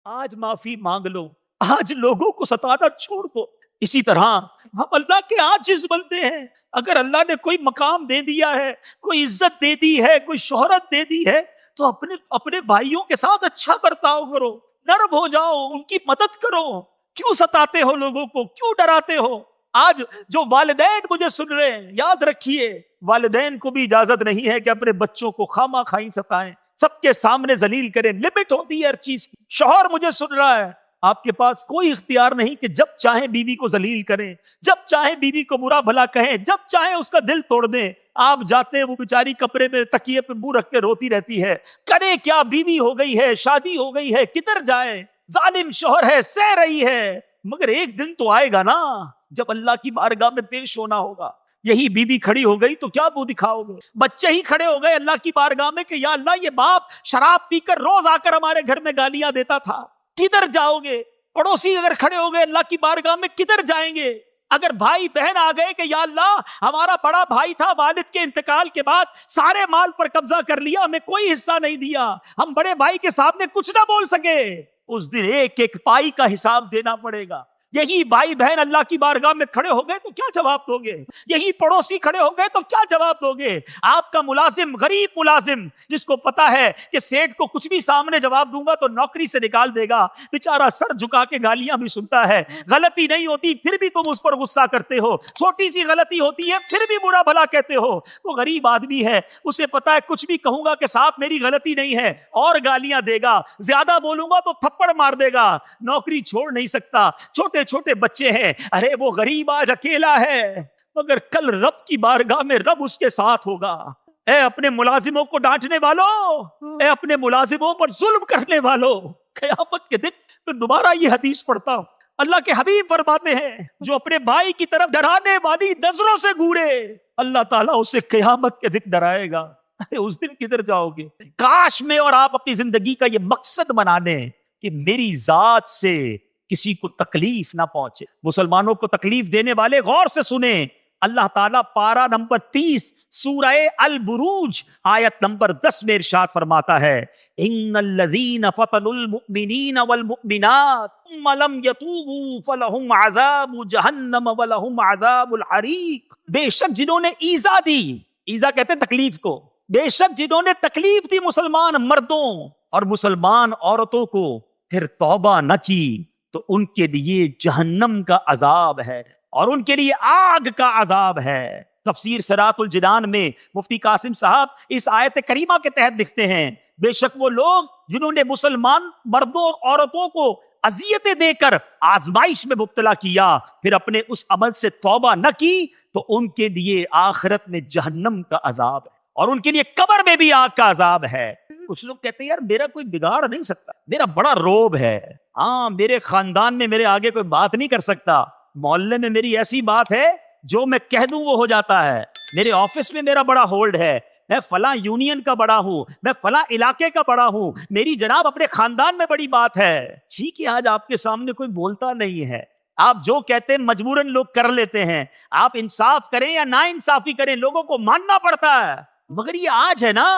آج معافی مانگ لو، آج لوگوں کو ستانا چھوڑ دو۔ اسی طرح ہم اللہ کے عاجز بندے ہیں، اگر اللہ نے کوئی مقام دے دیا ہے، کوئی عزت دے دی ہے، کوئی شہرت دے دی ہے، تو اپنے بھائیوں کے ساتھ اچھا برتاؤ کرو، نرم ہو جاؤ، ان کی مدد کرو۔ کیوں ستاتے ہو لوگوں کو، کیوں ڈراتے ہو؟ آج جو والدین مجھے سن رہے ہیں، یاد رکھیے والدین کو بھی اجازت نہیں ہے کہ اپنے بچوں کو خواہ خواہی ستائیں، سب کے سامنے ذلیل کریں، لمٹ ہوتی ہے ہر چیز کی۔ شوہر مجھے سن رہا ہے، آپ کے پاس کوئی اختیار نہیں کہ جب چاہیں بیوی کو ذلیل کریں، جب چاہیں بیوی کو برا بھلا کہیں، جب چاہیں اس کا دل توڑ دیں۔ آپ جاتے ہیں، وہ بیچاری کپڑے میں تکیے پہ منہ رکھ کے روتی رہتی ہے، کرے کیا؟ بیوی ہو گئی ہے، شادی ہو گئی ہے، کدھر جائے؟ ظالم شوہر ہے، سہ رہی ہے، مگر ایک دن تو آئے گا نا جب اللہ کی بارگاہ میں پیش ہونا ہوگا۔ یہی بیوی کھڑی ہو گئی تو کیا منہ دکھاؤ گے؟ بچے ہی کھڑے ہو گئے اللہ کی بارگاہ میں کہ یا اللہ، یہ باپ شراب پی کر روز آ کر ہمارے گھر میں گالیاں دیتا تھا، کدھر جاؤ گے؟ پڑوسی اگر کھڑے ہو گئے اللہ کی بارگاہ میں، کدھر جائیں گے؟ اگر بھائی بہن آ گئے کہ یا اللہ، ہمارا بڑا بھائی تھا، والد کے انتقال کے بعد سارے مال پر قبضہ کر لیا، ہمیں کوئی حصہ نہیں دیا، ہم بڑے بھائی کے سامنے کچھ نہ بول سکے، اس دن ایک ایک پائی کا حساب دینا پڑے گا۔ یہی بھائی بہن اللہ کی بارگاہ میں کھڑے ہو گئے تو کیا جواب دو گے؟ یہی پڑوسی کھڑے ہو گئے تو کیا جواب دو گے؟ آپ کا ملازم، غریب ملازم جس کو پتا ہے کہ سیٹ کو کچھ بھی سامنے جواب دوں گا تو نوکری سے نکال دے گا، بیچارہ سر جھکا کے گالیاں بھی سنتا ہے، غلطی نہیں ہوتی پھر بھی تم اس پر غصہ کرتے ہو، چھوٹی سی غلطی ہوتی ہے پھر بھی برا بھلا کہتے ہو۔ وہ غریب آدمی ہے، اسے پتا ہے کچھ بھی کہوں گا کہ صاحب میری غلطی نہیں ہے، اور گالیاں دے گا، زیادہ بولوں گا تو تھپڑ مار دے گا، نوکری چھوڑ نہیں سکتا۔ چھوٹے چھوٹے بچے ہیں، ارے وہ غریب آج اکیلا ہے، مگر کل رب کی بارگاہ میں رب اس کے ساتھ ہوگا۔ اے اپنے ملازموں کو ڈانٹنے والوں، اے اپنے ملازموں پر ظلم کرنے والوں، قیامت کے دن میں دوبارہ یہ حدیث پڑھتا ہوں، اللہ کے حبیب فرماتے ہیں جو اپنے بھائی کی طرف ڈرانے والی نظروں سے گورے، اللہ تعالیٰ اسے قیامت کے دن ڈرائے گا۔ اس دن کدھر جاؤ گے؟ کاش میں اور آپ اپنی زندگی کا یہ مقصد بنا لیں کہ میری ذات سے کسی کو تکلیف نہ پہنچے۔ مسلمانوں کو تکلیف دینے والے غور سے سنیں، اللہ تعالیٰ پارہ نمبر 30 سورہ البروج آیت نمبر 10 میں ارشاد فرماتا ہے، ان الذین فتنوا المؤمنین والمؤمنات ثم لم يتوبوا فلہم عذاب جہنم ولہم عذاب الحریق۔ بے شک جنہوں نے ایذا دی، ایذا کہتے ہیں تکلیف کو، بے شک جنہوں نے تکلیف دی مسلمان مردوں اور مسلمان عورتوں کو، پھر توبہ نہ کی، تو ان کے لیے جہنم کا عذاب ہے اور ان کے لیے آگ کا عذاب ہے۔ تفسیر صراط الجنان میں مفتی قاسم صاحب اس آیت کریمہ کے تحت لکھتے ہیں، بے شک وہ لوگ جنہوں نے مسلمان مردوں اور عورتوں کو اذیتیں دے کر آزمائش میں مبتلا کیا، پھر اپنے اس عمل سے توبہ نہ کی، تو ان کے لیے آخرت میں جہنم کا عذاب ہے اور ان کے لیے قبر میں بھی آگ کا عذاب ہے۔ کچھ لوگ کہتے ہیں یار میرا کوئی بگاڑ نہیں سکتا، میرا بڑا روب ہے، ہاں میرے خاندان میں میرے آگے کوئی بات نہیں کر سکتا، محلے میں میری ایسی بات ہے جو میں کہہ دوں وہ ہو جاتا ہے، میرے آفس میں میرا بڑا ہولڈ ہے، میں فلاں یونین کا بڑا ہوں، میں فلاں علاقے کا بڑا ہوں، میری جناب اپنے خاندان میں بڑی بات ہے۔ ٹھیک ہے، آج آپ کے سامنے کوئی بولتا نہیں ہے، آپ جو کہتے ہیں مجبوراً لوگ کر لیتے ہیں، آپ انصاف کریں یا نا انصافی کریں لوگوں کو ماننا پڑتا ہے، مگر یہ آج ہے نا،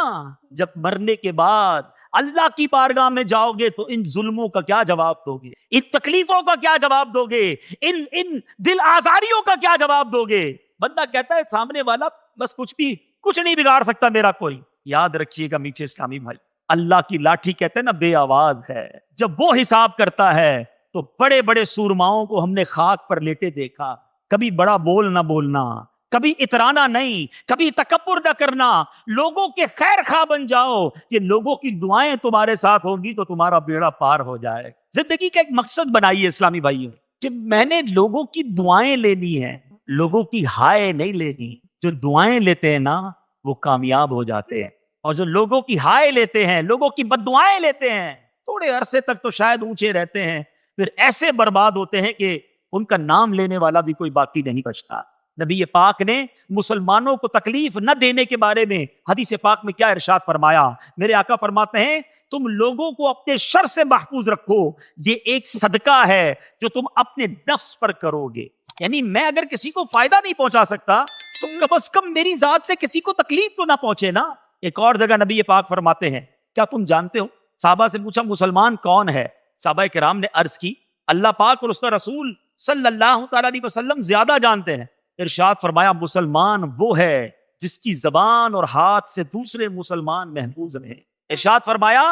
جب مرنے کے بعد اللہ کی بارگاہ میں جاؤ گے تو ان ظلموں کا کیا جواب دو گے؟ ان تکلیفوں کا کیا جواب دو گے؟ ان دل آزاریوں کا کیا جواب دو گے؟ بندہ کہتا ہے سامنے والا بس کچھ نہیں بگاڑ سکتا میرا کوئی۔ یاد رکھیے گا میٹھے اسلامی بھائی، اللہ کی لاٹھی کہتے ہیں نا بے آواز ہے، جب وہ حساب کرتا ہے تو بڑے بڑے سورماؤں کو ہم نے خاک پر لیٹے دیکھا، کبھی بڑا بول نہ بولنا، کبھی اترانا نہیں، کبھی تکبر نہ کرنا، لوگوں کے خیر خواہ بن جاؤ کہ لوگوں کی دعائیں تمہارے ساتھ ہوں گی تو تمہارا بیڑا پار ہو جائے۔ زندگی کا ایک مقصد بنائیے اسلامی بھائیوں کہ میں نے لوگوں کی دعائیں لینی ہیں، لوگوں کی ہائے نہیں لینی۔ جو دعائیں لیتے ہیں نا وہ کامیاب ہو جاتے ہیں، اور جو لوگوں کی ہائے لیتے ہیں، لوگوں کی بد دعائیں لیتے ہیں، تھوڑے عرصے تک تو شاید اونچے رہتے ہیں، پھر ایسے برباد ہوتے ہیں کہ ان کا نام لینے والا بھی کوئی باقی نہیں بچتا۔ نبی پاک نے مسلمانوں کو تکلیف نہ دینے کے بارے میں حدیث پاک میں کیا ارشاد فرمایا؟ میرے آقا فرماتے ہیں تم لوگوں کو اپنے شر سے محفوظ رکھو، یہ ایک صدقہ ہے جو تم اپنے نفس پر کرو گے۔ یعنی میں اگر کسی کو فائدہ نہیں پہنچا سکتا تو کم از کم میری ذات سے کسی کو تکلیف تو نہ پہنچے نا۔ ایک اور جگہ نبی پاک فرماتے ہیں، کیا تم جانتے ہو؟ صحابہ سے پوچھا مسلمان کون ہے؟ صحابہ کرام نے عرض کی اللہ پاک اور اس کا رسول صلی اللہ تعالیٰ علیہ وسلم زیادہ جانتے ہیں. ارشاد فرمایا مسلمان وہ ہے جس کی زبان اور ہاتھ سے دوسرے مسلمان محفوظ رہے. ارشاد فرمایا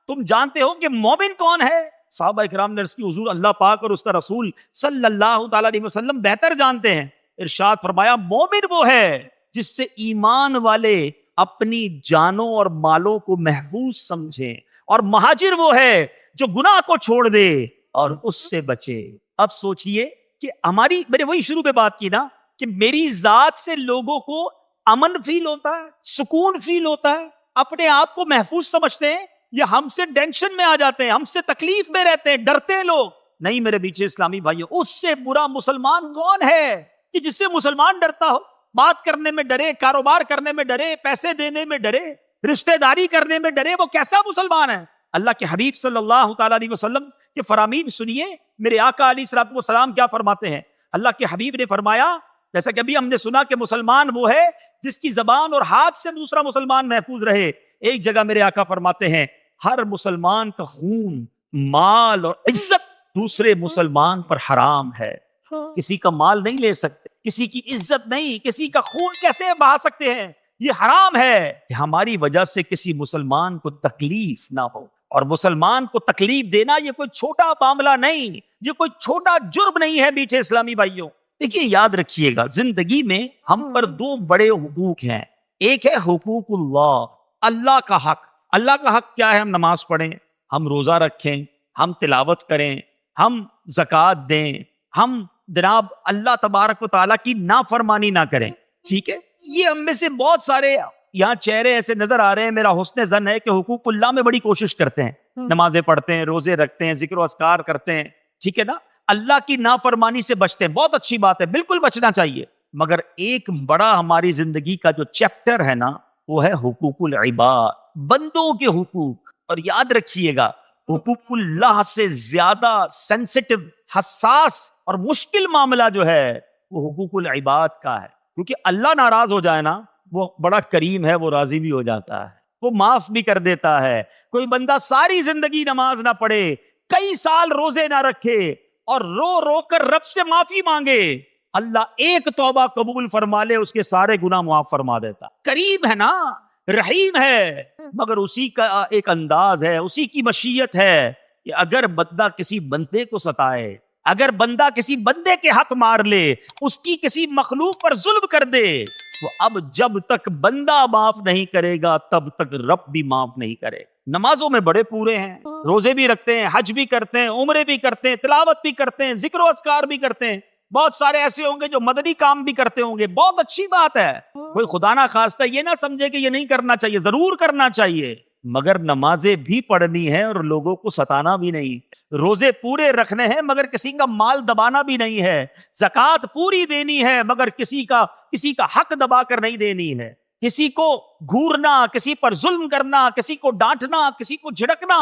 تم جانتے ہو کہ مومن کون ہے؟ صحابہ کرام نے عرض کی حضور اللہ پاک اور اس کا رسول صلی اللہ تعالیٰ علیہ وسلم بہتر جانتے ہیں. ارشاد فرمایا مومن وہ ہے جس سے ایمان والے اپنی جانوں اور مالوں کو محفوظ سمجھیں, اور مہاجر وہ ہے جو گناہ کو چھوڑ دے اور اس سے بچے. اب سوچئے کہ میں نے وہی شروع پہ بات کی نا کہ میری ذات سے لوگوں کو امن فیل ہوتا ہے, سکون فیل ہوتا ہے, اپنے آپ کو محفوظ سمجھتے ہیں, یا ہم سے ٹینشن میں آ جاتے ہیں, ہم سے تکلیف میں رہتے ہیں, ڈرتے ہیں لوگ. نہیں میرے پیچھے اسلامی بھائیوں, اس سے برا مسلمان کون ہے کہ جس سے مسلمان ڈرتا ہو؟ بات کرنے میں ڈرے, کاروبار کرنے میں ڈرے, پیسے دینے میں ڈرے, رشتہ داری کرنے میں ڈرے, وہ کیسا مسلمان ہے؟ اللہ کے حبیب صلی اللہ تعالیٰ علیہ وسلم کے فرامین سنیے, میرے آقا علیہ الصلوۃ والسلام کیا فرماتے ہیں. اللہ کے حبیب نے فرمایا, جیسا کہ ابھی ہم نے سنا کہ مسلمان وہ ہے جس کی زبان اور ہاتھ سے دوسرا مسلمان محفوظ رہے. ایک جگہ میرے آقا فرماتے ہیں ہر مسلمان کا خون, مال اور عزت دوسرے مسلمان پر حرام ہے. کسی کا مال نہیں لے سکتے, کسی کی عزت نہیں, کسی کا خون کیسے بہا سکتے ہیں؟ یہ حرام ہے کہ ہماری وجہ سے کسی مسلمان کو تکلیف نہ ہو. اور مسلمان کو تکلیف دینا یہ کوئی چھوٹا معاملہ نہیں, یہ کوئی چھوٹا جرم نہیں ہے میٹھے اسلامی بھائیوں. دیکھیے یاد رکھیے گا, زندگی میں ہم پر دو بڑے حقوق ہیں. ایک ہے حقوق اللہ, اللہ کا حق. اللہ کا حق کیا ہے؟ ہم نماز پڑھیں, ہم روزہ رکھیں, ہم تلاوت کریں, ہم زکوٰۃ دیں, ہم جناب اللہ تبارک و تعالیٰ کی نافرمانی نہ کریں. ٹھیک ہے, یہ ہم میں سے بہت سارے یہاں چہرے ایسے نظر آ رہے ہیں, میرا حسن ظن ہے کہ حقوق اللہ میں بڑی کوشش کرتے ہیں, نمازیں پڑھتے ہیں, روزے رکھتے ہیں, ذکر و اذکار کرتے ہیں, ٹھیک ہے نا, اللہ کی نافرمانی سے بچتے ہیں. بہت اچھی بات ہے, بالکل بچنا چاہیے. مگر ایک بڑا ہماری زندگی کا جو چیپٹر ہے نا, وہ ہے حقوق العباد, بندوں کے حقوق. اور یاد رکھیے گا حقوق اللہ سے زیادہ سینسٹیو, حساس اور مشکل معاملہ جو ہے وہ حقوق العباد کا ہے. کیونکہ اللہ ناراض ہو جائے نا, وہ بڑا کریم ہے, وہ راضی بھی ہو جاتا ہے, وہ معاف بھی کر دیتا ہے. کوئی بندہ ساری زندگی نماز نہ پڑھے, کئی سال روزے نہ رکھے, اور رو رو کر رب سے معافی مانگے, اللہ ایک توبہ قبول فرما لے, اس کے سارے گناہ معاف فرما دیتا. کریم ہے نا, رحیم ہے. مگر اسی کا ایک انداز ہے, اسی کی مشیت ہے کہ اگر بندہ کسی بندے کو ستائے, اگر بندہ کسی بندے کے حق مار لے, اس کی کسی مخلوق پر ظلم کر دے, تو اب جب تک بندہ معاف نہیں کرے گا تب تک رب بھی معاف نہیں کرے. نمازوں میں بڑے پورے ہیں, روزے بھی رکھتے ہیں, حج بھی کرتے ہیں, عمرے بھی کرتے ہیں, تلاوت بھی کرتے ہیں, ذکر و اذکار بھی کرتے ہیں. بہت سارے ایسے ہوں گے جو مدنی کام بھی کرتے ہوں گے, بہت اچھی بات ہے. کوئی خدا نہ خواستہ یہ نہ سمجھے کہ یہ نہیں کرنا چاہیے, ضرور کرنا چاہیے, مگر نمازیں بھی پڑھنی ہے اور لوگوں کو ستانا بھی نہیں. روزے پورے رکھنے ہیں مگر کسی کا مال دبانا بھی نہیں ہے. زکوٰۃ پوری دینی ہے مگر کسی کا حق دبا کر نہیں دینی ہے. کسی کو گھورنا, کسی پر ظلم کرنا, کسی کو ڈانٹنا, کسی کو جھڑکنا,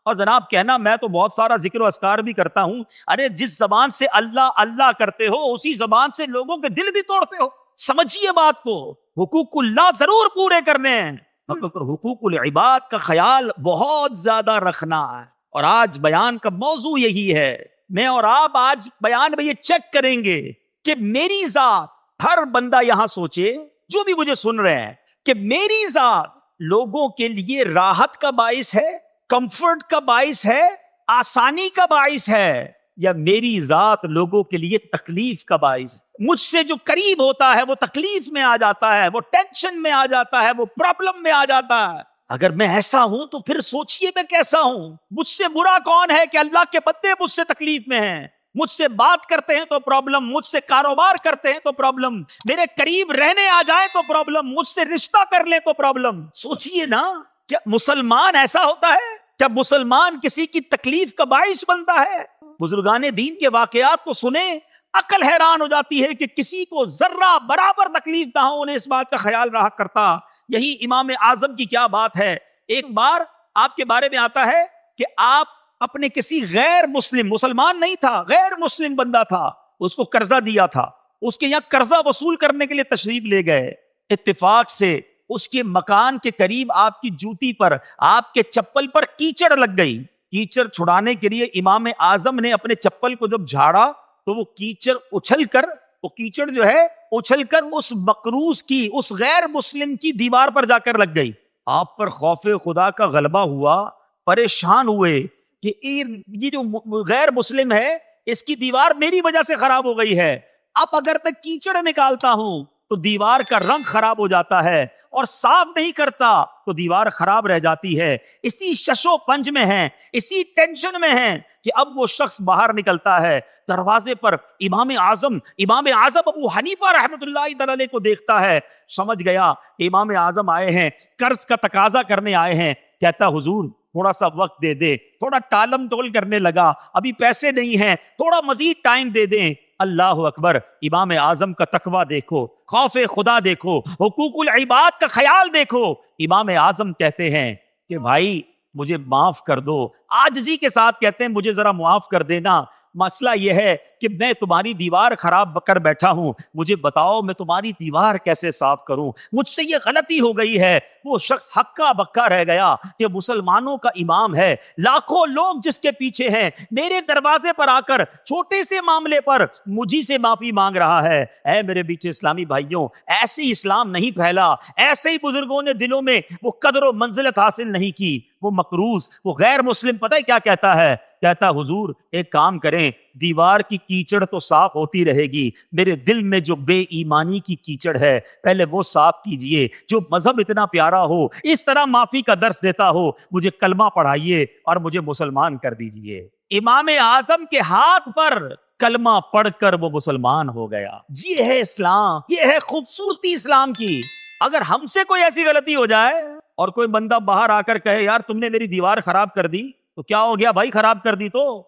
اور جناب کہنا میں تو بہت سارا ذکر و اذکار بھی کرتا ہوں. ارے جس زبان سے اللہ اللہ کرتے ہو اسی زبان سے لوگوں کے دل بھی توڑتے ہو. سمجھیے بات کو, حقوق اللہ ضرور پورے کرنے ہیں مگر حقوق العباد کا خیال بہت زیادہ رکھنا ہے. اور آج بیان کا موضوع یہی ہے. میں اور آپ آج بیان میں یہ چیک کریں گے کہ میری ذات, ہر بندہ یہاں سوچے جو بھی مجھے سن رہے ہیں, کہ میری ذات لوگوں کے لیے راحت کا باعث ہے, کمفرٹ کا باعث ہے, آسانی کا باعث ہے, یا میری ذات لوگوں کے لیے تکلیف کا باعث. مجھ سے جو قریب ہوتا ہے وہ تکلیف میں آ جاتا ہے, وہ ٹینشن میں آ جاتا ہے, وہ پرابلم میں آ جاتا ہے. اگر میں ایسا ہوں تو پھر سوچئے میں کیسا ہوں. مجھ سے برا کون ہے کہ اللہ کے بندے مجھ سے تکلیف میں ہیں. مجھ سے بات کرتے ہیں تو پرابلم, مجھ سے کاروبار کرتے ہیں تو پرابلم, میرے قریب رہنے آ جائیں تو پرابلم, مجھ سے رشتہ کر لیں تو پرابلم. سوچئے نا, کیا مسلمان ایسا ہوتا ہے؟ کیا مسلمان کسی کی تکلیف کا باعث بنتا ہے؟ بزرگان دین کے واقعات کو سنیں, عقل حیران ہو جاتی ہے کہ کسی کو ذرہ برابر تکلیف نہ ہو, انہیں اس بات کا خیال رہا کرتا. یہی امام اعظم کی کیا بات ہے. ایک بار آپ کے بارے میں آتا ہے کہ آپ اپنے کسی غیر مسلم, مسلمان نہیں تھا, غیر مسلم بندہ تھا, اس کو قرضہ دیا تھا, اس کے یہاں قرضہ وصول کرنے کے لیے تشریف لے گئے. اتفاق سے اس کے مکان کے قریب آپ کی جوتی پر, آپ کے چپل پر کیچڑ لگ گئی. کیچڑ چھڑانے کے لیے امام اعظم نے اپنے چپل کو جب جھاڑا تو وہ کیچڑ جو ہے اچھل کر اس مقروض کی، اس غیر مسلم کی دیوار پر جا کر لگ گئی۔ آپ پر خوف خدا کا غلبہ ہوا، پریشان ہوئے کہ یہ جو غیر مسلم ہے اس کی دیوار میری وجہ سے خراب ہو گئی ہے، اب اگر میں کیچڑ نکالتا ہوں تو دیوار کا رنگ خراب ہو جاتا ہے، اور صاف نہیں کرتا تو دیوار خراب رہ جاتی ہے۔ اسی شش و پنج میں ہیں، اسی ٹینشن میں ہیں کہ اب وہ شخص باہر نکلتا ہے، دروازے پر امام اعظم ابو حنیفہ رحمۃ اللہ تعالی کو دیکھتا ہے، سمجھ گیا کہ امام اعظم آئے ہیں، قرض کا تقاضا کرنے آئے ہیں۔ کہتا حضور تھوڑا سا وقت دے دے، تھوڑا ٹالم ٹول کرنے لگا، ابھی پیسے نہیں ہیں، تھوڑا مزید ٹائم دے دیں۔ اللہ اکبر، امام اعظم کا تقویٰ دیکھو، خوف خدا دیکھو، حقوق العباد کا خیال دیکھو۔ امام اعظم کہتے ہیں کہ بھائی مجھے معاف کر دو، عاجزی کے ساتھ کہتے ہیں مجھے ذرا معاف کر دینا، مسئلہ یہ ہے کہ میں تمہاری دیوار خراب کر بیٹھا ہوں، مجھے بتاؤ میں تمہاری دیوار کیسے صاف کروں، مجھ سے یہ غلطی ہو گئی ہے۔ وہ شخص ہکا بکا رہ گیا کہ مسلمانوں کا امام ہے، لاکھوں لوگ جس کے پیچھے ہیں، میرے دروازے پر آ کر چھوٹے سے معاملے پر مجھی سے معافی مانگ رہا ہے۔ اے میرے بیچے اسلامی بھائیوں، ایسے ہی اسلام نہیں پھیلا، ایسے ہی بزرگوں نے دلوں میں وہ قدر و منزلت حاصل نہیں کی۔ وہ مقروض، وہ غیر مسلم پتہ ہے کیا کہتا ہے؟ کہتا حضور ایک کام کریں، دیوار کی کیچڑ تو صاف ہوتی رہے گی، میرے دل میں جو بے ایمانی کی کیچڑ ہے پہلے وہ صاف کیجئے۔ جو مذہب اتنا پیارا ہو، اس طرح معافی کا درس دیتا ہو، مجھے کلمہ پڑھائیے اور مجھے مسلمان کر دیجئے۔ امام اعظم کے ہاتھ پر کلمہ پڑھ کر وہ مسلمان ہو گیا۔ یہ ہے اسلام، یہ ہے خوبصورتی اسلام کی۔ اگر ہم سے کوئی ایسی غلطی ہو جائے اور کوئی بندہ باہر آ کر کہے یار تم نے میری دیوار خراب کر دی، تو کیا ہو گیا بھائی؟ خراب کر دی تو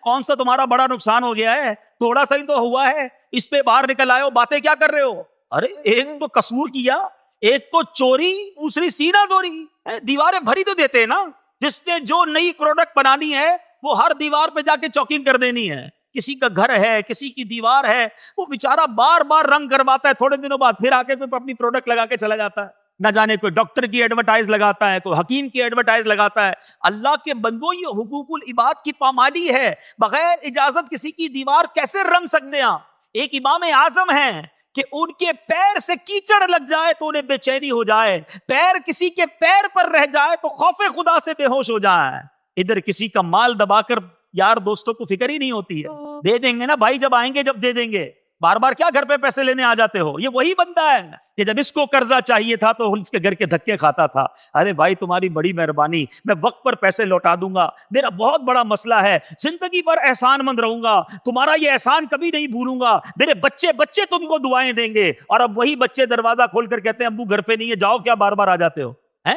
کون سا تمہارا بڑا نقصان ہو گیا ہے؟ تھوڑا سا ہی تو ہوا ہے، اس پہ باہر نکل آئے ہو، باتیں کیا کر رہے ہو؟ ارے ایک تو قصور کیا، ایک تو چوری، دوسری سینہ زوری، دیواریں بھری تو دیتے ہیں نا۔ جس نے جو نئی پروڈکٹ بنانی ہے وہ ہر دیوار پہ جا کے چوکنگ کر دینی ہے۔ کسی کا گھر ہے، کسی کی دیوار ہے، وہ بیچارہ بار بار رنگ کرواتا ہے، تھوڑے دنوں بعد پھر آ کے کوئی اپنی پروڈکٹ لگا کے چلا جاتا ہے۔ نہ جانے کوئی ڈاکٹر کی ایڈورٹائز لگاتا ہے، کوئی حکیم کی ایڈورٹائز لگاتا ہے۔ اللہ کے بندوں، یہ حقوق العباد کی پامالی ہے۔ بغیر اجازت کسی کی دیوار کیسے رنگ سکتے ہیں؟ ایک امام اعظم ہیں کہ ان کے پیر سے کیچڑ لگ جائے تو انہیں بے چینی ہو جائے، پیر کسی کے پیر پر رہ جائے تو خوف خدا سے بے ہوش ہو جائے۔ ادھر کسی کا مال دبا کر یار دوستوں کو فکر ہی نہیں ہوتی ہے، دے دیں گے نا بھائی، جب آئیں گے جب دے دیں گے، بار بار کیا گھر پہ پیسے لینے آ جاتے ہو؟ یہ وہی بندہ ہے کہ جب اس کو قرضہ چاہیے تھا تو اس کے گھر کے دھکے کھاتا تھا۔ ارے بھائی تمہاری بڑی مہربانی، میں وقت پر پیسے لوٹا دوں گا، میرا بہت بڑا مسئلہ ہے، زندگی بھر احسان مند رہوں گا، تمہارا یہ احسان کبھی نہیں بھولوں گا، میرے بچے تم کو دعائیں دیں گے۔ اور اب وہی بچے دروازہ کھول کر کہتے ہیں ابو گھر پہ نہیں ہے، جاؤ، کیا بار بار آ جاتے ہو؟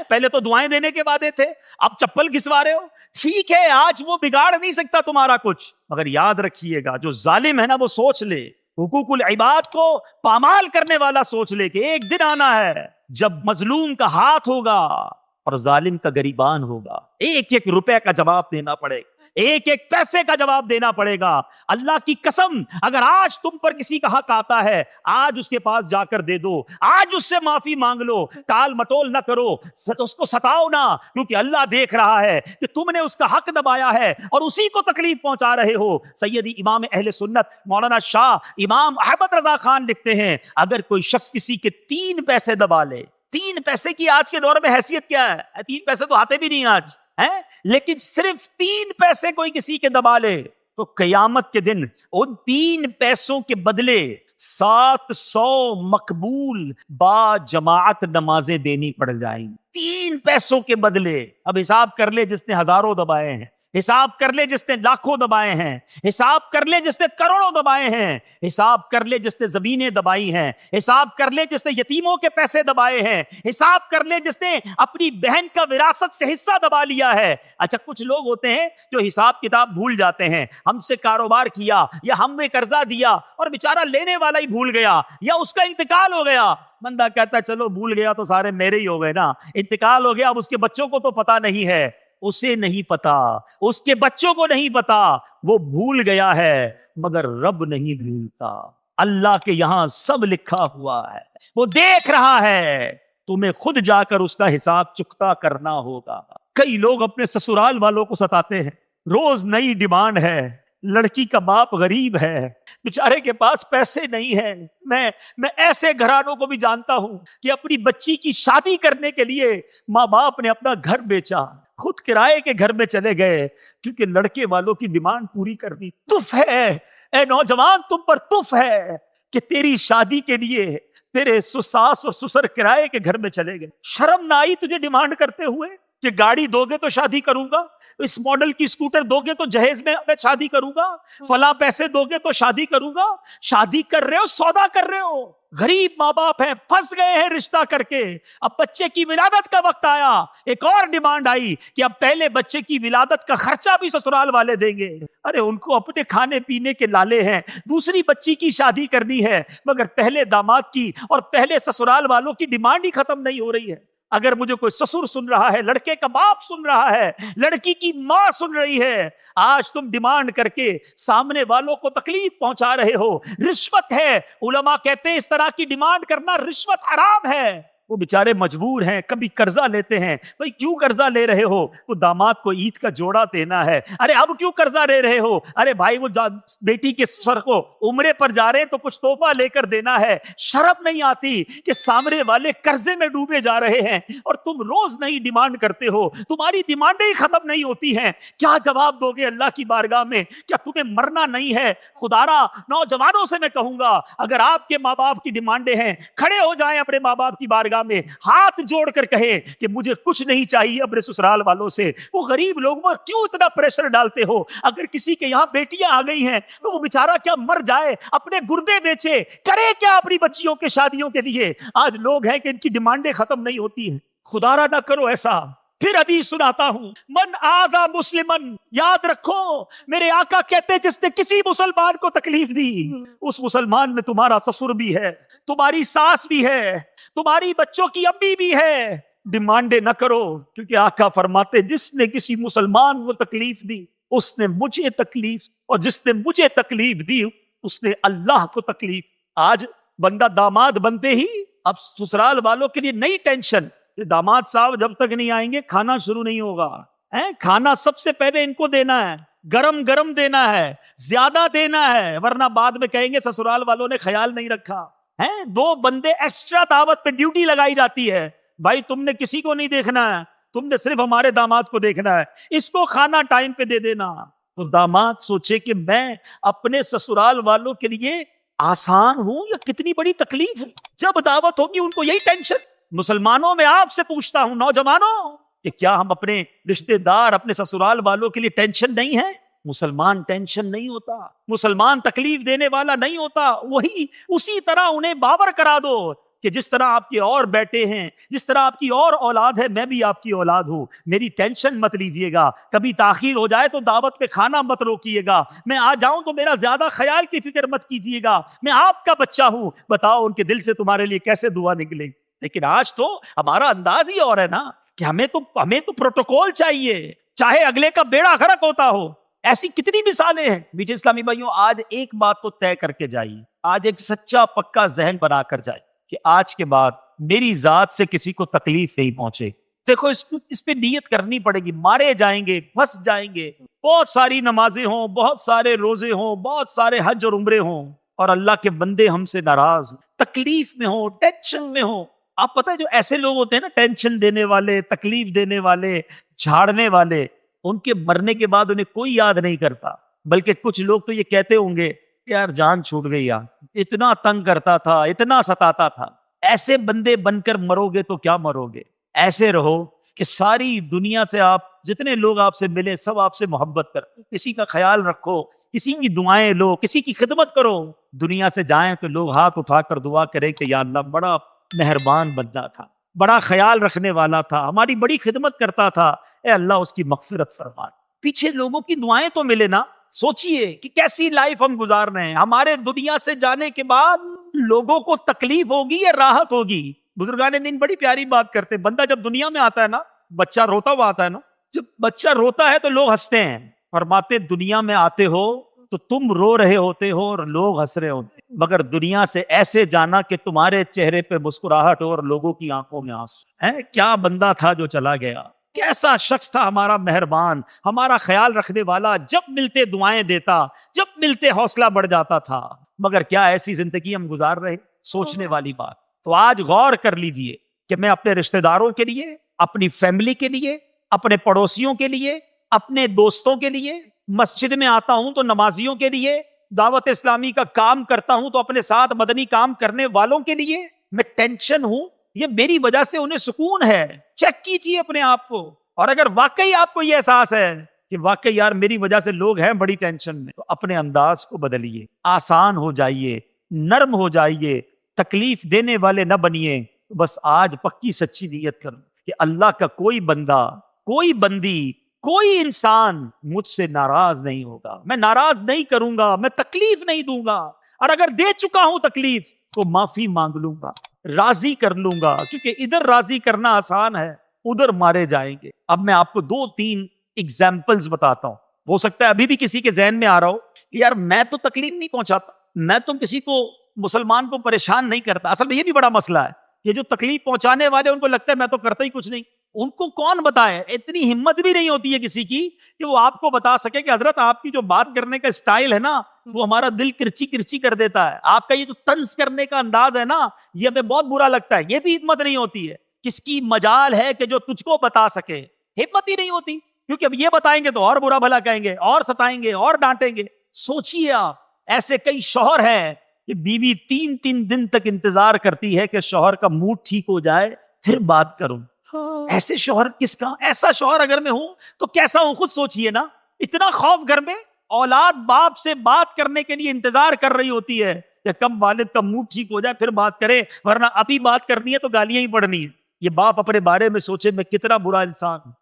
پہلے تو دعائیں دینے کے وعدے تھے، اب چپل گھسوا رہے ہو۔ ٹھیک ہے، آج وہ بگاڑ نہیں سکتا تمہارا کچھ، مگر یاد رکھیے گا جو ظالم ہے نا وہ سوچ لے، حقوق العباد کو پامال کرنے والا سوچ لے کہ ایک دن آنا ہے جب مظلوم کا ہاتھ ہوگا اور ظالم کا گریبان ہوگا، ایک ایک روپے کا جواب دینا پڑے گا، ایک ایک پیسے کا جواب دینا پڑے گا۔ اللہ کی قسم، اگر آج تم پر کسی کا حق آتا ہے، آج اس کے پاس جا کر دے دو، آج اس سے معافی مانگ لو، ٹال مٹول نہ کرو، اس کو ستاؤ نہ، کیونکہ اللہ دیکھ رہا ہے کہ تم نے اس کا حق دبایا ہے اور اسی کو تکلیف پہنچا رہے ہو۔ سیدی امام اہل سنت مولانا شاہ امام احمد رضا خان لکھتے ہیں، اگر کوئی شخص کسی کے 3 پیسے دبا لے، 3 پیسے کی آج کے دور میں حیثیت کیا ہے؟ 3 پیسے تو آتے بھی نہیں آج، لیکن صرف 3 پیسے کوئی کسی کے دبا لے تو قیامت کے دن ان 3 پیسوں کے بدلے 700 مقبول با جماعت نمازیں دینی پڑ جائیں، 3 پیسوں کے بدلے۔ اب حساب کر لے جس نے ہزاروں دبائے ہیں، حساب کر لے جس نے لاکھوں دبائے ہیں، حساب کر لے جس نے کروڑوں دبائے ہیں، حساب کر لے جس نے زمینیں دبائی ہیں، حساب کر لے جس نے یتیموں کے پیسے دبائے ہیں، حساب کر لے جس نے اپنی بہن کا وراثت سے حصہ دبا لیا ہے۔ اچھا کچھ لوگ ہوتے ہیں جو حساب کتاب بھول جاتے ہیں، ہم سے کاروبار کیا یا ہم نے قرضہ دیا اور بیچارہ لینے والا ہی بھول گیا یا اس کا انتقال ہو گیا، بندہ کہتا ہے چلو بھول گیا تو سارے میرے ہی ہو گئے نا، انتقال ہو گیا، اب اس کے بچوں کو تو پتا نہیں ہے، اسے نہیں پتا، اس کے بچوں کو نہیں پتا، وہ بھول گیا ہے مگر رب نہیں بھولتا۔ اللہ کے یہاں سب لکھا ہوا ہے، وہ دیکھ رہا ہے، تمہیں خود جا کر اس کا حساب چکتا کرنا ہوگا۔ کئی لوگ اپنے سسرال والوں کو ستاتے ہیں، روز نئی ڈیمانڈ ہے، لڑکی کا باپ غریب ہے، بیچارے کے پاس پیسے نہیں ہیں۔ میں ایسے گھرانوں کو بھی جانتا ہوں کہ اپنی بچی کی شادی کرنے کے لیے ماں باپ نے اپنا گھر بیچا، خود کرائے کے گھر میں چلے گئے کیونکہ لڑکے والوں کی ڈیمانڈ پوری کرنی۔ تف ہے اے نوجوان، تم پر تف ہے کہ تیری شادی کے لیے تیرے ساس اور سسر کرائے کے گھر میں چلے گئے۔ شرم نہ آئی تجھے ڈیمانڈ کرتے ہوئے کہ گاڑی دو گے تو شادی کروں گا، اس ماڈل کی سکوٹر دو گے تو جہیز میں شادی کروں گا، فلاں پیسے دو گے تو شادی کروں گا؟ شادی کر رہے ہو، سودا کر رہے ہو۔ غریب ماں باپ ہیں، پھنس گئے ہیں رشتہ کر کے۔ اب بچے کی ولادت کا وقت آیا، ایک اور ڈیمانڈ آئی کہ اب پہلے بچے کی ولادت کا خرچہ بھی سسرال والے دیں گے۔ ارے ان کو اپنے کھانے پینے کے لالے ہیں، دوسری بچی کی شادی کرنی ہے، مگر پہلے داماد کی اور پہلے سسرال والوں کی ڈیمانڈ ہی ختم نہیں ہو رہی ہے۔ اگر مجھے کوئی سسر سن رہا ہے، لڑکے کا باپ سن رہا ہے، لڑکی کی ماں سن رہی ہے، آج تم ڈیمانڈ کر کے سامنے والوں کو تکلیف پہنچا رہے ہو۔ رشوت ہے، علماء کہتے ہیں اس طرح کی ڈیمانڈ کرنا رشوت حرام ہے۔ وہ بیچارے مجبور ہیں، کبھی قرضہ لیتے ہیں۔ بھائی کیوں قرضہ لے رہے ہو؟ وہ داماد کو عید کا جوڑا دینا ہے۔ ارے اب کیوں قرضہ لے رہے ہو؟ ارے بھائی وہ بیٹی کے سسر کو عمرے پر جا رہے ہیں تو کچھ تحفہ لے کر دینا ہے۔ شرم نہیں آتی کہ سامنے والے قرضے میں ڈوبے جا رہے ہیں اور تم روز نئی ڈیمانڈ کرتے ہو؟ تمہاری ڈیمانڈیں ہی ختم نہیں ہوتی ہیں۔ کیا جواب دو گے اللہ کی بارگاہ میں؟ کیا تمہیں مرنا نہیں ہے؟ خدارا نوجوانوں سے میں کہوں گا، اگر آپ کے ماں باپ کی ڈیمانڈیں ہیں، کھڑے ہو جائیں اپنے ماں باپ کی بارگاہ میں، ہاتھ جوڑ کر کہیں کہ مجھے کچھ نہیں چاہیے اپنے سسرال والوں سے۔ وہ غریب لوگوں پر کیوں اتنا پریشر ڈالتے ہو؟ اگر کسی کے یہاں بیٹیاں آ گئی ہیں تو وہ بیچارہ کیا مر جائے، اپنے گردے بیچے، کرے کیا اپنی بچیوں کے شادیوں کے لیے؟ آج لوگ ہیں کہ ان کی ڈیمانڈیں ختم نہیں ہوتی ہیں۔ خدا را نہ کرو ایسا۔ پھر حدیث سناتا ہوں، من آذا مسلمن، یاد رکھو میرے آقا کہتے ہیں جس نے کسی مسلمان کو تکلیف دی، اس مسلمان میں تمہارا سسر بھی ہے، تمہاری ساس بھی ہے، تمہاری بچوں کی امی بھی ہے۔ ڈیمانڈیں نہ کرو، کیونکہ آقا فرماتے جس نے کسی مسلمان کو تکلیف دی اس نے مجھے تکلیف، اور جس نے مجھے تکلیف دی اس نے اللہ کو تکلیف۔ آج بندہ داماد بنتے ہی اب سسرال والوں کے لیے نئی ٹینشن، داماد صاحب جب تک نہیں آئیں گے کھانا شروع نہیں ہوگا۔ کھانا سب سے پہلے ان کو دینا ہے، گرم گرم دینا ہے، زیادہ دینا ہے، ورنہ بعد میں کہیں گے سسرال والوں نے خیال نہیں رکھا۔ 2 بندے ایکسٹرا دعوت پہ ڈیوٹی لگائی جاتی ہے، بھائی تم نے کسی کو نہیں دیکھنا ہے، تم نے صرف ہمارے داماد کو دیکھنا ہے، اس کو کھانا ٹائم پہ دے دینا۔ تو داماد سوچے کہ میں اپنے سسرال والوں کے لیے آسان ہوں یا کتنی بڑی تکلیف ہے۔ جب دعوت ہوگی ان کو یہی ٹینشن۔ مسلمانوں میں آپ سے پوچھتا ہوں نوجوانوں کہ کیا ہم اپنے رشتہ دار، اپنے سسرال والوں کے لیے ٹینشن نہیں ہے؟ مسلمان ٹینشن نہیں ہوتا، مسلمان تکلیف دینے والا نہیں ہوتا۔ وہی اسی طرح انہیں باور کرا دو کہ جس طرح آپ کے اور بیٹے ہیں، جس طرح آپ کی اور اولاد ہے، میں بھی آپ کی اولاد ہوں، میری ٹینشن مت لیجئے گا۔ کبھی تاخیر ہو جائے تو دعوت پہ کھانا مت روکیے گا، میں آ جاؤں تو میرا زیادہ خیال کی فکر مت کیجیے گا، میں آپ کا بچہ ہوں، بتاؤ ان کے دل سے تمہارے لیے کیسے دعا نکلے۔ لیکن آج تو ہمارا انداز ہی اور ہے نا کہ ہمیں تو پروٹوکول چاہیے، چاہے اگلے کا بیڑا غرق ہوتا ہو۔ ایسی کتنی مثالیں ہیں۔ میٹھے اسلامی بھائیوں، آج ایک بات تو طے کر کے جائیے، آج ایک سچا پکا ذہن بنا کر جائے کہ آج کے بعد میری ذات سے کسی کو تکلیف نہیں پہنچے۔ دیکھو اس پہ نیت کرنی پڑے گی، مارے جائیں گے، پھنس جائیں گے، بہت ساری نمازیں ہوں، بہت سارے روزے ہوں، بہت سارے حج اور عمرے ہوں، اور اللہ کے بندے ہم سے ناراض ہوں، تکلیف میں ہوں، ٹینشن میں ہوں۔ آپ پتہ ہے جو ایسے لوگ ہوتے ہیں نا، ٹینشن دینے والے، تکلیف دینے والے، جھاڑنے والے، ان کے مرنے کے بعد انہیں کوئی یاد نہیں کرتا، بلکہ کچھ لوگ تو یہ کہتے ہوں گے یار جان چھوٹ گئی یار، اتنا تنگ کرتا تھا، اتنا ستاتا تھا۔ ایسے بندے بن کر مرو گے تو کیا مرو گے؟ ایسے رہو کہ ساری دنیا سے آپ جتنے لوگ آپ سے ملے سب آپ سے محبت کرو، کسی کا خیال رکھو، کسی کی دعائیں لو، کسی کی خدمت کرو۔ دنیا سے جائیں تو لوگ ہاتھ اٹھا کر دعا کریں کہ یا اللہ بڑا مہربان بندہ تھا، بڑا خیال رکھنے والا تھا، ہماری بڑی خدمت کرتا تھا، اے اللہ اس کی مغفرت فرما۔ پیچھے لوگوں کی دعائیں تو ملے نا۔ سوچئے کہ کیسی لائف ہم گزار رہے ہیں، ہمارے دنیا سے جانے کے بعد لوگوں کو تکلیف ہوگی یا راحت ہوگی؟ بزرگان دین بڑی پیاری بات کرتے ہیں، بندہ جب دنیا میں آتا ہے نا، بچہ روتا ہوا آتا ہے نا، جب بچہ روتا ہے تو لوگ ہنستے ہیں، فرماتے دنیا میں آتے ہو تو تم رو رہے ہوتے ہو اور لوگ ہنس رہے ہوتے ہیں، مگر دنیا سے ایسے جانا کہ تمہارے چہرے پہ مسکراہٹ ہو اور لوگوں کی آنکھوں میں آنسو۔ کیا بندہ تھا جو چلا گیا، کیسا شخص تھا ہمارا مہربان، ہمارا خیال رکھنے والا، جب ملتے دعائیں دیتا، جب ملتے حوصلہ بڑھ جاتا تھا. مگر کیا ایسی زندگی ہم گزار رہے؟ سوچنے والی بات. تو آج غور کر لیجئے کہ میں اپنے رشتہ داروں کے لیے، اپنی فیملی کے لیے، اپنے پڑوسیوں کے لیے، اپنے دوستوں کے لیے، مسجد میں آتا ہوں تو نمازیوں کے لیے، دعوت اسلامی کا کام کرتا ہوں تو اپنے ساتھ مدنی کام کرنے والوں کے لیے میں ٹینشن ہوں. یہ میری وجہ سے انہیں سکون ہے. چیک کیجئے اپنے آپ کو. اور اگر واقعی آپ کو یہ احساس ہے کہ واقعی یار میری وجہ سے لوگ ہیں بڑی ٹینشن میں، تو اپنے انداز کو بدلیے، آسان ہو جائیے، نرم ہو جائیے، تکلیف دینے والے نہ بنیے. بس آج پکی سچی نیت کرو کہ اللہ کا کوئی بندہ، کوئی بندی، کوئی انسان مجھ سے ناراض نہیں ہوگا. میں ناراض نہیں کروں گا، میں تکلیف نہیں دوں گا، اور اگر دے چکا ہوں تکلیف تو معافی مانگ لوں گا، راضی کر لوں گا، کیونکہ ادھر راضی کرنا آسان ہے، ادھر مارے جائیں گے. اب میں آپ کو 2-3 ایگزامپلز بتاتا ہوں. ہو سکتا ہے ابھی بھی کسی کے ذہن میں آ رہا ہو کہ یار میں تو تکلیف نہیں پہنچاتا، میں تو کسی کو، مسلمان کو پریشان نہیں کرتا. اصل میں یہ بھی بڑا مسئلہ ہے. یہ جو تکلیف پہنچانے والے ان کو لگتا ہے میں تو کرتا ہی کچھ نہیں. ان کو کون بتائے؟ اتنی ہمت بھی نہیں ہوتی ہے کسی کی کہ وہ آپ کو بتا سکے کہ حضرت آپ کی جو بات کرنے کا سٹائل ہے نا وہ ہمارا دل کرچی کرچی کر دیتا ہے. آپ کا یہ جو طنز کرنے کا انداز ہے نا یہ ہمیں بہت برا لگتا ہے. یہ بھی ہمت نہیں ہوتی ہے. کس کی مجال ہے کہ جو تجھ کو بتا سکے؟ ہمت ہی نہیں ہوتی. کیونکہ اب یہ بتائیں گے تو اور برا بھلا کہیں گے، اور ستائیں گے، اور ڈانٹیں گے. سوچئے آپ، ایسے کئی شوہر ہیں کہ بیوی 3-3 دن تک انتظار کرتی ہے کہ شوہر کا موڈ ٹھیک ہو جائے پھر بات کروں. ایسے شوہر کس کا؟ ایسا شوہر اگر میں ہوں تو کیسا ہوں خود سوچئے نا. اتنا خوف گھر میں، اولاد باپ سے بات کرنے کے لیے انتظار کر رہی ہوتی ہے کہ کب والد کا موڈ ٹھیک ہو جائے پھر بات کرے، ورنہ ابھی بات کرنی ہے تو گالیاں ہی پڑنی ہے. یہ باپ اپنے بارے میں سوچے میں کتنا برا انسان ہوں.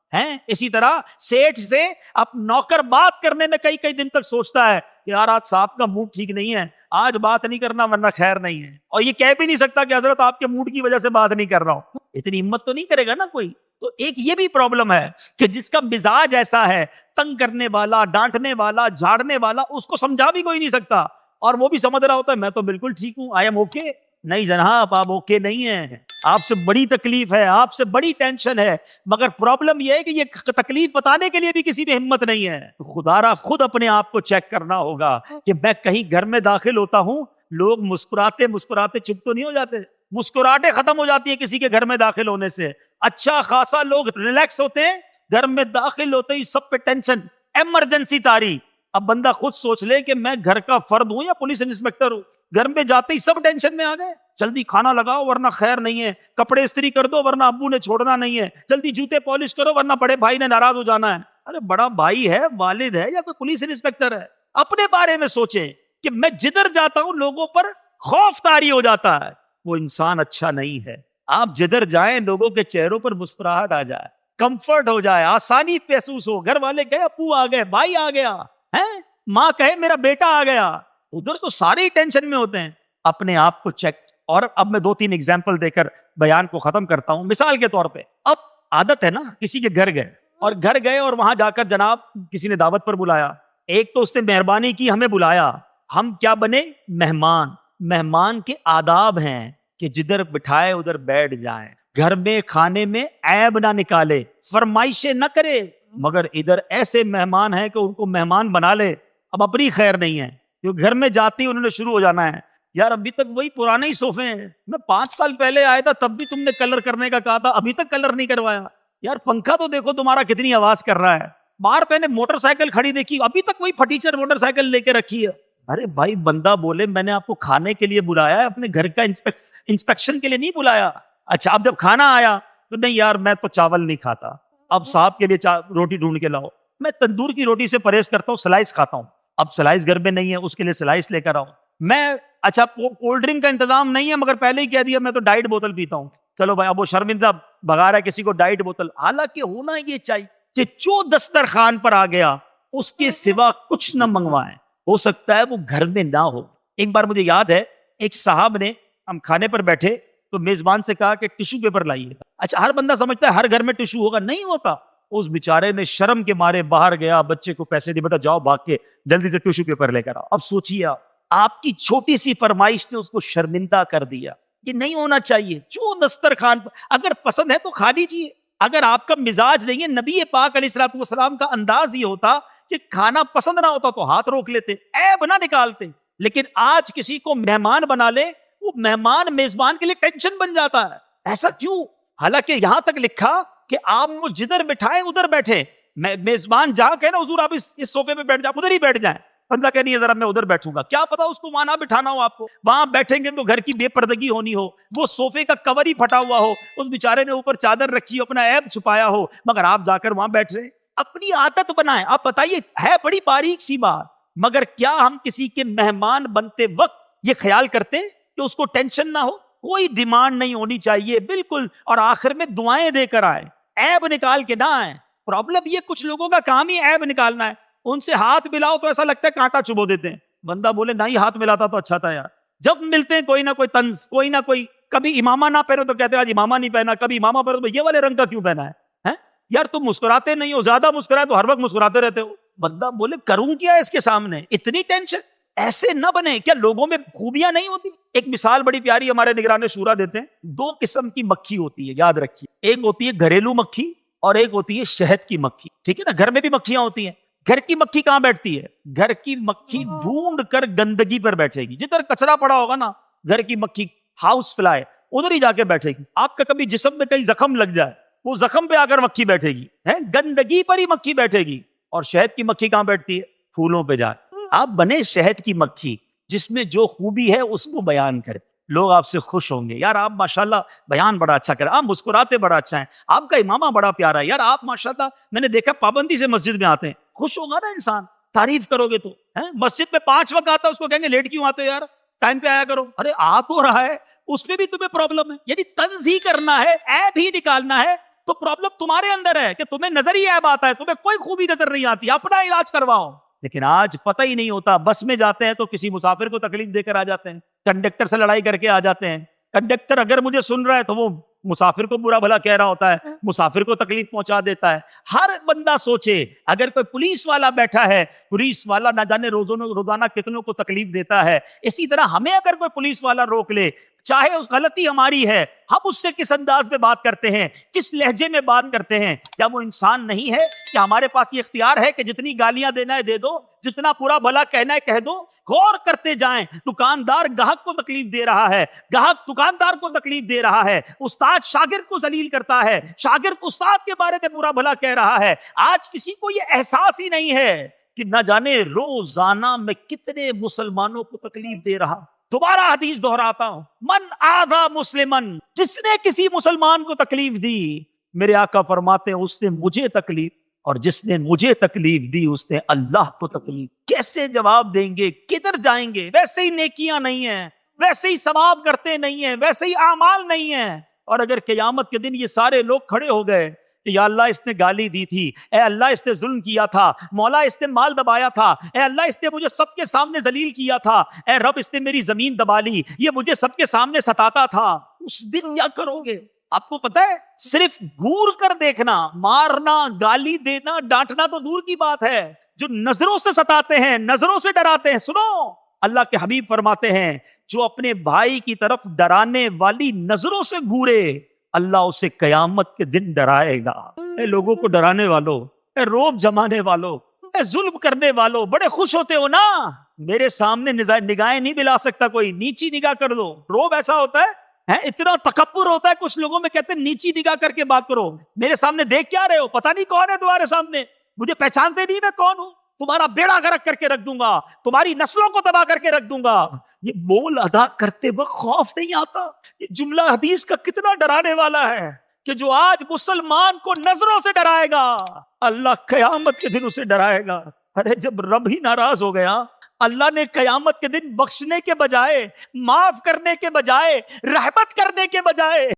اسی طرح سیٹھ سے اب نوکر بات کرنے میں کئی دن تک سوچتا ہے کہ یار آج صاحب کا موڈ ٹھیک نہیں ہے، آج بات نہیں کرنا ورنہ خیر نہیں ہے. اور یہ کہہ بھی نہیں سکتا کہ حضرت آپ کے موڈ کی وجہ سے بات نہیں کر رہا ہوں. اتنی ہمت تو نہیں کرے گا نا کوئی. تو ایک یہ بھی پرابلم ہے کہ جس کا مزاج ایسا ہے، تنگ کرنے والا، ڈانٹنے والا، جھاڑنے والا، اس کو سمجھا بھی کوئی نہیں سکتا. اور وہ بھی سمجھ رہا ہوتا ہے میں تو بالکل ٹھیک ہوں، آئی ایم اوکے. نہیں جناب، آپ اوکے نہیں ہیں. آپ سے بڑی تکلیف ہے، آپ سے بڑی ٹینشن ہے. مگر پرابلم یہ ہے کہ یہ تکلیف بتانے کے لیے بھی کسی میں ہمت نہیں ہے. خدا خود اپنے آپ کو چیک کرنا ہوگا کہ میں کہیں گھر میں داخل ہوتا ہوں، لوگ مسکراتے مسکراتے چپ تو نہیں ہو جاتے؟ مسکراہٹیں ختم ہو جاتی ہیں کسی کے گھر میں داخل ہونے سے. اچھا خاصا لوگ ریلیکس ہوتے ہیں، گھر میں داخل ہوتے ہی سب پہ ٹینشن، ایمرجنسی طاری. اب بندہ خود سوچ لے کہ میں گھر کا فرد ہوں یا پولیس انسپکٹر ہوں. گھر میں جاتے ہی سب ٹینشن میں آ گئے. جلدی کھانا لگاؤ ورنہ خیر نہیں ہے، کپڑے استری کر دو ورنہ ابو نے چھوڑنا نہیں ہے، جلدی جوتے پالش کرو ورنہ بڑے بھائی نے ناراض ہو جانا ہے. ارے بڑا بھائی ہے، والد ہے، یا کوئی پولیس انسپکٹر ہے؟ اپنے بارے میں سوچیں کہ میں جدھر جاتا ہوں لوگوں پر خوف طاری ہو جاتا ہے. وہ انسان اچھا نہیں ہے. آپ جدھر جائیں لوگوں کے چہروں پر مسکراہٹ آ جائے، کمفرٹ ہو جائے، آسانی محسوس ہو. گھر والے گئے، ابو آ گئے، بھائی آ گیا ہے، ماں کہے میرا بیٹا آ گیا، ادھر تو سارے ہی ٹینشن میں ہوتے ہیں. اپنے آپ کو چیک. اور اب میں 2-3 ایگزامپل دے کر بیان کو ختم کرتا ہوں. مثال کے طور پہ اب عادت ہے نا کسی کے گھر گئے، اور گھر گئے اور وہاں جا کر جناب کسی نے دعوت پر بلایا. ایک تو اس نے مہربانی کی، ہمیں بلایا، ہم کیا بنے؟ مہمان. مہمان کے آداب ہیں کہ جدھر بٹھائے ادھر بیٹھ جائیں، گھر میں کھانے میں عیب نہ نکالے، فرمائشیں نہ کرے. مگر ادھر ایسے مہمان ہیں کہ ان کو مہمان بنا لے. اب اپنی خیر نہیں ہے، کیونکہ گھر میں جاتی انہوں نے شروع ہو جانا ہے، یار ابھی تک وہی پرانے ہی صوفے ہیں، میں 5 سال پہلے آیا تھا تب بھی تم نے کلر کرنے کا کہا تھا، ابھی تک کلر نہیں کروایا. یار پنکھا تو دیکھو تمہارا کتنی آواز کر رہا ہے. باہر پہ نے موٹر سائیکل کھڑی دیکھی، ابھی تک وہی پھٹیچر موٹر سائیکل لے کے رکھی ہے. ارے بھائی بندہ بولے میں نے آپ کو کھانے کے لیے بلایا ہے، اپنے گھر کا انسپیکشن کے لیے نہیں بلایا. اچھا اب جب کھانا آیا تو نہیں یار میں تو چاول نہیں کھاتا، اب صاحب کے لیے روٹی ڈھونڈ کے لاؤ. میں تندور کی روٹی سے پرہیز کرتا ہوں، سلائس کھاتا ہوں. اب سلائس گھر میں نہیں ہے، اس کے لیے سلائس لے کر آؤں. میں اچھا کولڈ ڈرنک کا انتظام نہیں ہے، مگر پہلے ہی کہہ دیا میں تو ڈائٹ بوتل پیتا ہوں. چلو بھائی اب وہ شرمندہ بھگا رہا ہے کسی کو ڈائٹ بوتل. حالانکہ ہونا یہ چاہیے کہ جو دسترخوان پر آ گیا اس کے سوا کچھ نہ منگوائیں. ہو سکتا ہے وہ گھر میں نہ ہو. ایک بار مجھے یاد ہے ایک صاحب نے، ہم کھانے پر بیٹھے تو میزبان سے کہا کہ ٹیشو پیپر لائیے. اچھا ہر بندہ سمجھتا ہے ہر گھر میں ٹیشو ہوگا، نہیں ہوتا. اس بیچارے نے شرم کے مارے باہر گیا، بچے کو پیسے دے، بیٹا جاؤ بھاگ کے جلدی سے ٹیشو پیپر لے کر آؤ. اب سوچیے آپ کی چھوٹی سی فرمائش نے اس کو شرمندہ کر دیا. یہ نہیں ہونا چاہیے. جو دسترخوان اگر پسند ہے تو کھا لیجیے، اگر آپ کا مزاج نہیں ہے، نبی پاک علیہ الصلوۃ والسلام کا انداز یہ ہوتا کہ کھانا پسند نہ ہوتا تو ہاتھ روک لیتے، عیب نہ نکالتے. لیکن آج کسی کو مہمان بنا لے، وہ مہمان میزبان کے لیے ٹینشن بن جاتا ہے. ایسا کیوں؟ حالانکہ یہاں تک لکھا کہ آپ کو جدھر بٹھائیں ادھر بیٹھے. میزبان جہاں کہے نا حضور آپ اس صوفے پہ بیٹھ جائیں، ادھر ہی بیٹھ جائیں. بندہ کہ نہیں ذرا میں ادھر بیٹھوں گا، کیا پتا اس کو وہاں نہ بٹھانا ہو، آپ کو وہاں بیٹھیں گے تو گھر کی بے پردگی ہونی ہو، وہ صوفے کا کور ہی پھٹا ہوا ہو، اس بیچارے نے اوپر چادر رکھی ہو، اپنا عیب چھپایا ہو، مگر آپ جا کر وہاں بیٹھ رہے. اپنی عادت بنائیں. آپ بتائیے، ہے بڑی باریک سی بات، مگر کیا ہم کسی کے مہمان بنتے وقت یہ خیال کرتے کہ اس کو ٹینشن نہ ہو؟ کوئی ڈیمانڈ نہیں ہونی چاہیے بالکل، اور آخر میں دعائیں دے کر آئے، عیب نکال کے نہ آئے. پرابلم یہ کچھ لوگوں کا کام ہی عیب نکالنا ہے. ان سے ہاتھ ملاؤ تو ایسا لگتا ہے کانٹا چبو دیتے ہیں. بندہ بولے نہیں ہاتھ ملاتا تو اچھا تھا یار. جب ملتے ہیں کوئی نہ کوئی طنز، کوئی نہ کوئی، کبھی امامہ نہ پہنو تو کہتے ہیں آج امامہ نہیں پہنا، کبھی امامہ پہنو تو یہ والے رنگ کا کیوں پہنا ہے یار؟ تم مسکراتے نہیں ہو، زیادہ مسکرائے تو ہر وقت مسکراتے رہتے ہو. بندہ بولے کروں کیا اس کے سامنے، اتنی ٹینشن. ایسے نہ بنے. کیا لوگوں میں خوبیاں نہیں ہوتی؟ ایک مثال بڑی پیاری ہمارے نگران شورا دیتے ہیں. 2 قسم کی مکھی ہوتی ہے، یاد رکھیے. ایک ہوتی ہے گھریلو مکھی اور ایک ہوتی ہے شہد کی مکھی. ٹھیک ہے نا؟ گھر میں بھی مکھیاں ہوتی ہیں. گھر کی مکھی کہاں بیٹھتی ہے؟ گھر کی مکھی ڈھونڈ کر گندگی پر بیٹھے گی. جدھر کچرا پڑا ہوگا نا، گھر کی مکھی ہاؤس فلائی ادھر ہی جا کے بیٹھے گی. آپ کا کبھی جسم میں کہیں زخم لگ جائے، وہ زخم پہ آ کر مکھی بیٹھے گی، گندگی پر ہی مکھی بیٹھے گی. اور شہد کی مکھی کہاں بیٹھتی ہے؟ پھولوں پہ جا. آپ بنے شہد کی مکھی، جس میں جو خوبی ہے اس کو بیان کریں. لوگ آپ سے خوش ہوں گے، یار آپ ماشاءاللہ بیان بڑا اچھا کریں، آپ مسکراتے بڑا اچھا ہیں، آپ کا امامہ بڑا پیارا ہے، یار آپ ماشاءاللہ میں نے دیکھا پابندی سے مسجد میں آتے ہیں. خوش ہوگا نا انسان. تعریف کرو گے تو. مسجد میں 5 وقت آتا ہے، اس کو کہیں گے لیٹ کیوں آتے یار، ٹائم پہ آیا کرو. ارے آ تو رہا ہے، اس پہ بھی تمہیں پرابلم ہے. یعنی طنز ہی کرنا ہے، عیب ہی نکالنا ہے، تو پرابلم تمہارے اندر ہے کہ تمہیں نظر ہی عیب آتا ہے، تمہیں کوئی خوبی نظر نہیں آتی. اپنا علاج کرواؤ. لیکن آج پتہ ہی نہیں ہوتا. بس میں جاتے ہیں تو کسی مسافر کو تکلیف دے کر آ جاتے ہیں، کنڈکٹر سے لڑائی کر کے آ جاتے ہیں. کنڈکٹر اگر مجھے سن رہا ہے تو وہ مسافر کو برا بھلا کہہ رہا ہوتا ہے، مسافر کو تکلیف پہنچا دیتا ہے. ہر بندہ سوچے، اگر کوئی پولیس والا بیٹھا ہے، پولیس والا نہ جانے روزانہ کتنوں کو تکلیف دیتا ہے. اسی طرح ہمیں اگر کوئی پولیس والا روک لے، چاہے غلطی ہماری ہے، ہم اس سے کس انداز میں بات کرتے ہیں، کس لہجے میں بات کرتے ہیں. کیا وہ انسان نہیں ہے کہ ہمارے پاس یہ اختیار ہے کہ جتنی گالیاں دینا ہے دے دو، جتنا برا بھلا کہنا ہے کہہ دو. غور کرتے جائیں. دکاندار گاہک کو تکلیف دے رہا ہے، گاہک دکاندار کو تکلیف دے رہا ہے، استاد شاگرد کو ذلیل کرتا ہے، شاگرد استاد کے بارے میں برا بھلا کہہ رہا ہے. آج کسی کو یہ احساس ہی نہیں ہے کہ نہ جانے روزانہ میں کتنے مسلمانوں کو تکلیف دے رہا. دوبارہ حدیث دہراتا ہوں، من آذا مسلمن، جس نے کسی مسلمان کو تکلیف دی، میرے آقا فرماتے ہیں اس نے مجھے تکلیف، اور جس نے مجھے تکلیف دی اس نے اللہ کو تکلیف. کیسے جواب دیں گے؟ کدھر جائیں گے؟ ویسے ہی نیکیاں نہیں ہیں، ویسے ہی ثواب کرتے نہیں ہیں، ویسے ہی اعمال نہیں ہیں. اور اگر قیامت کے دن یہ سارے لوگ کھڑے ہو گئے کہ یا اللہ اس نے گالی دی تھی، اے اللہ اس نے ظلم کیا تھا، مولا اس نے مال دبایا تھا، اے اللہ اس نے مجھے سب کے سامنے ذلیل کیا تھا، اے رب اس نے میری زمین دبا لی، یہ مجھے سب کے سامنے ستاتا تھا، اس دن کیا کرو گے؟ آپ کو پتا ہے، صرف گور کر دیکھنا، مارنا، گالی دینا، ڈانٹنا تو دور کی بات ہے، جو نظروں سے ستاتے ہیں، نظروں سے ڈراتے ہیں. سنو، اللہ کے حبیب فرماتے ہیں جو اپنے بھائی کی طرف ڈرانے والی نظروں سے گورے، اللہ اسے قیامت کے دن ڈرائے گا. اے لوگوں کو ڈرانے والوں، اے روب جمانے والوں، اے ظلم کرنے والوں، بڑے خوش ہوتے ہو نا، میرے سامنے نگاہیں نہیں ملا سکتا کوئی، نیچی نگاہ کر دو. روب ایسا ہوتا ہے، اتنا تکبر ہوتا ہے کچھ لوگوں میں، کہتے ہیں نیچی نگاہ کر کے بات کرو. میرے سامنے دیکھ کیا رہے ہو؟ پتہ نہیں کون ہے تمہارے سامنے، مجھے پہچانتے نہیں میں کون ہوں، تمہارا بیڑا غرق کر کے رکھ دوں گا، تمہاری نسلوں کو تباہ کر کے رکھ دوں گا. یہ بول ادا کرتے وقت خوف نہیں آتا؟ یہ جملہ حدیث کا کتنا ڈرانے والا ہے کہ جو آج مسلمان کو نظروں سے ڈرائے گا، اللہ قیامت کے دن اسے ڈرائے گا. ارے جب رب ہی ناراض ہو گیا، اللہ نے قیامت کے دن بخشنے کے بجائے، معاف کرنے کے بجائے، رحمت کرنے کے بجائے